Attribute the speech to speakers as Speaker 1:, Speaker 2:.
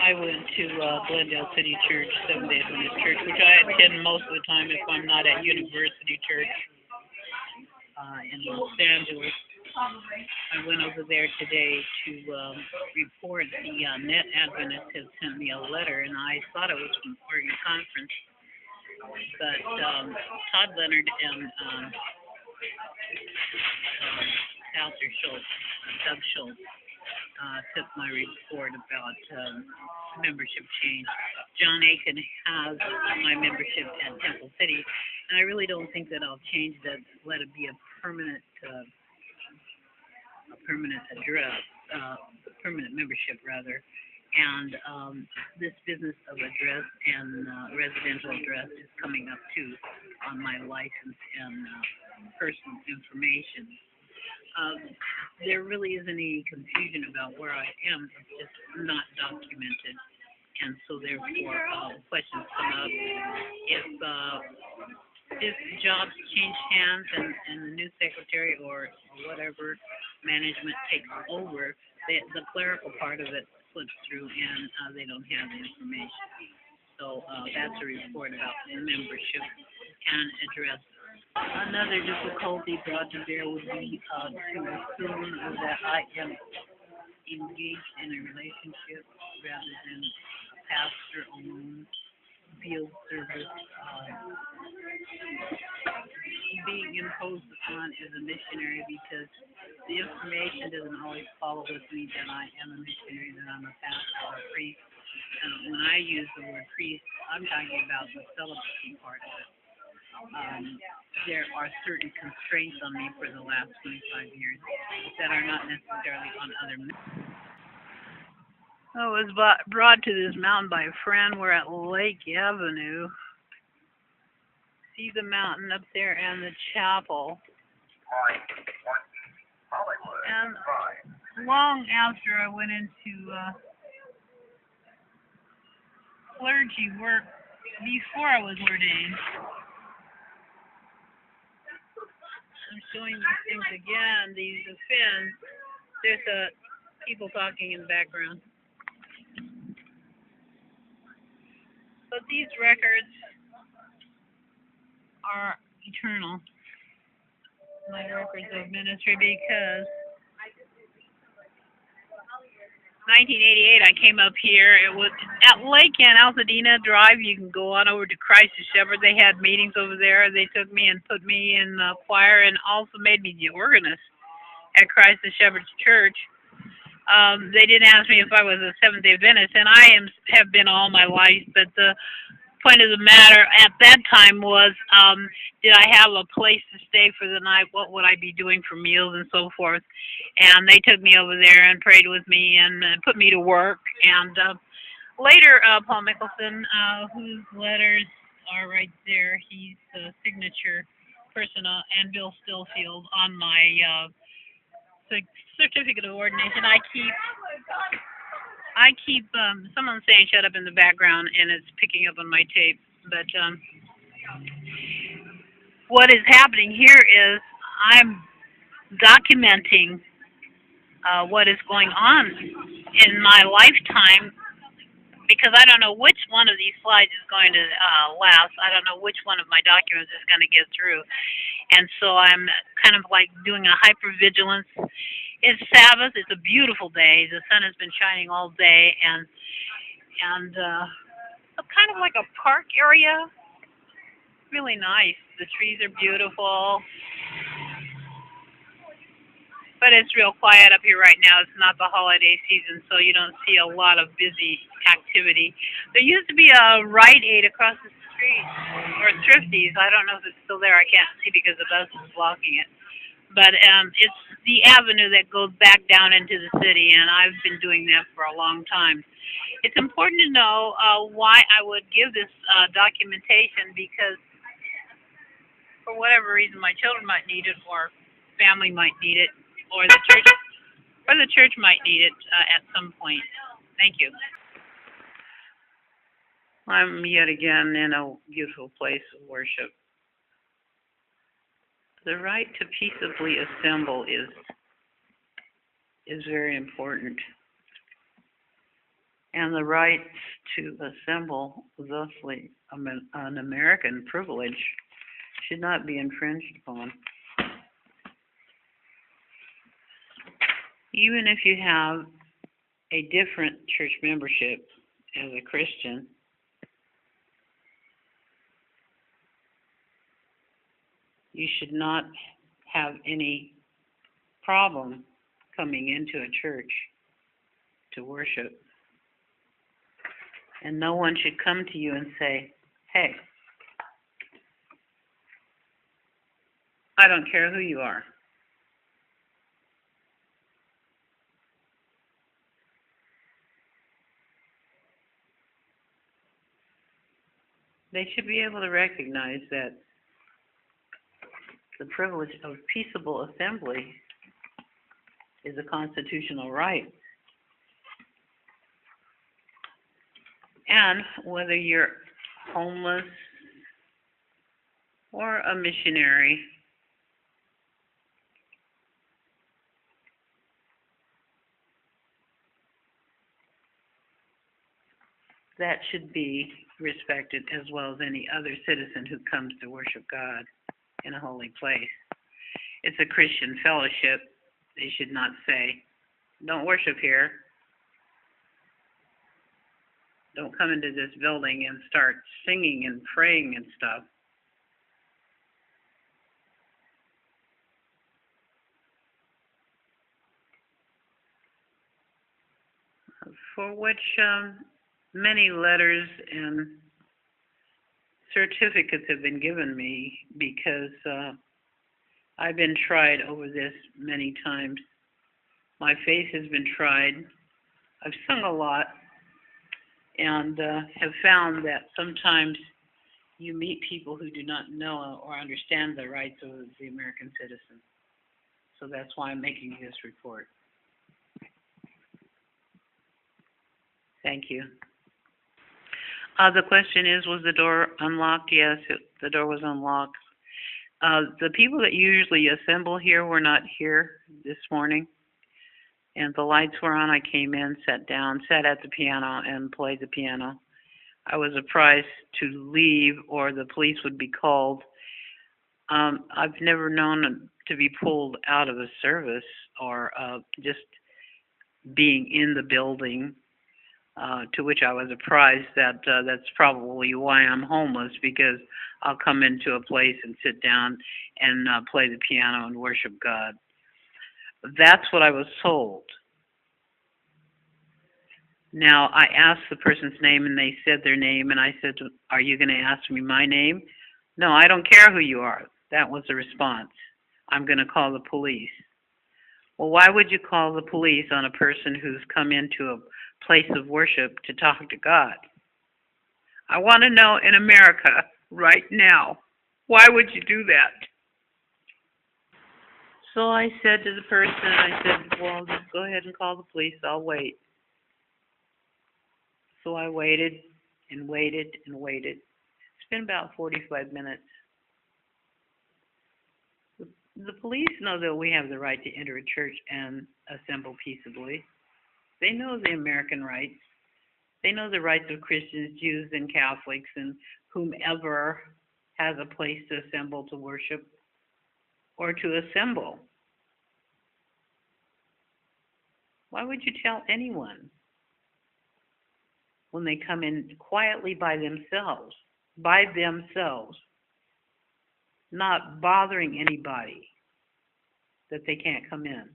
Speaker 1: I went to Glendale City Church, Seventh-day Adventist Church, which I attend most of the time if I'm not at University Church in Los Angeles. I went over there today to report the Net Adventist has sent me a letter, and I thought it was from Oregon Conference, but Todd Leonard and Pastor Schultz, Doug Schultz, took my report about membership change. John Aiken has my membership at Temple City, and I really don't think that I'll change that, let it be a permanent address, permanent membership rather. And this business of address and residential address is coming up too on my license and personal information. There really isn't any confusion about where I am. It's just not documented. And so therefore, questions come up. If jobs change hands and the new secretary or whatever management takes over, the clerical part of it slips through and they don't have the information. So that's a report about the membership and address. Another difficulty brought to bear would be to assume that I am engaged in a relationship rather than a pastor-owned field service being imposed upon as a missionary, because the information doesn't always follow with me that I am a missionary, that I'm a pastor or a priest. And when I use the word priest, I'm talking about the celibacy part of it. There are certain constraints on me for the last 25 years that are not necessarily on other men. I was brought to this mountain by a friend. We're at Lake Avenue. See the mountain up there and the chapel. And long after I went into clergy work, before I was ordained, I'm showing these things again, these fins. There's people talking in the background. But these records are eternal, my records of ministry, because 1988 I came up here. It was at Lake and Altadena Drive. You can go on over to Christ the Shepherd. They had meetings over there. They took me and put me in the choir and also made me the organist at Christ the Shepherd's Church. They didn't ask me if I was a Seventh-day Adventist, and I have been all my life, but the point of the matter at that time was, did I have a place to stay for the night? What would I be doing for meals and so forth? And they took me over there and prayed with me and put me to work. And later, Paul Mickelson, whose letters are right there, he's the signature person, and Bill Stillfield on my certificate of ordination. I keep someone's saying shut up in the background, and it's picking up on my tape. But what is happening here is I'm documenting what is going on in my lifetime, because I don't know which one of these slides is going to last. I don't know which one of my documents is going to get through. And so I'm kind of like doing a hypervigilance. It's Sabbath. It's a beautiful day. The sun has been shining all day, and kind of like a park area. Really nice. The trees are beautiful, but it's real quiet up here right now. It's not the holiday season, so you don't see a lot of busy activity. There used to be a Rite Aid across the street, or Thrifties. I don't know if it's still there. I can't see because the bus is blocking it. But it's the avenue that goes back down into the city, and I've been doing that for a long time. It's important to know why I would give this documentation, because for whatever reason my children might need it, or family might need it, or the church might need it at some point. Thank you. I'm yet again in a beautiful place of worship. The right to peaceably assemble is very important. And the right to assemble, thusly an American privilege, should not be infringed upon. Even if you have a different church membership as a Christian, you should not have any problem coming into a church to worship. And no one should come to you and say, hey, I don't care who you are. They should be able to recognize that the privilege of peaceable assembly is a constitutional right. And whether you're homeless or a missionary, that should be respected as well as any other citizen who comes to worship God in a holy place. It's a Christian fellowship. They should not say, don't worship here. Don't come into this building and start singing and praying and stuff. For which many letters and certificates have been given me, because I've been tried over this many times. My faith has been tried. I've sung a lot, and have found that sometimes you meet people who do not know or understand the rights of the American citizen. So that's why I'm making this report. Thank you. The question is, was the door unlocked? Yes, the door was unlocked. The people that usually assemble here were not here this morning, and the lights were on. I came in, sat down, sat at the piano, and played the piano. I was surprised to leave or the police would be called. I've never known to be pulled out of a service or just being in the building, to which I was surprised that that's probably why I'm homeless, because I'll come into a place and sit down and play the piano and worship God. That's what I was told. Now, I asked the person's name, and they said their name, and I said, are you going to ask me my name? No, I don't care who you are. That was the response. I'm going to call the police. Well, why would you call the police on a person who's come into a place of worship to talk to God? I want to know, in America right now, why would you do that? So I said to the person, I said, well, just go ahead and call the police. I'll wait. So I waited and waited and waited. It's been about 45 minutes. The police know that we have the right to enter a church and assemble peaceably. They know the American rights. They know the rights of Christians, Jews, and Catholics, and whomever has a place to assemble to worship or to assemble. Why would you tell anyone when they come in quietly by themselves, not bothering anybody, that they can't come in?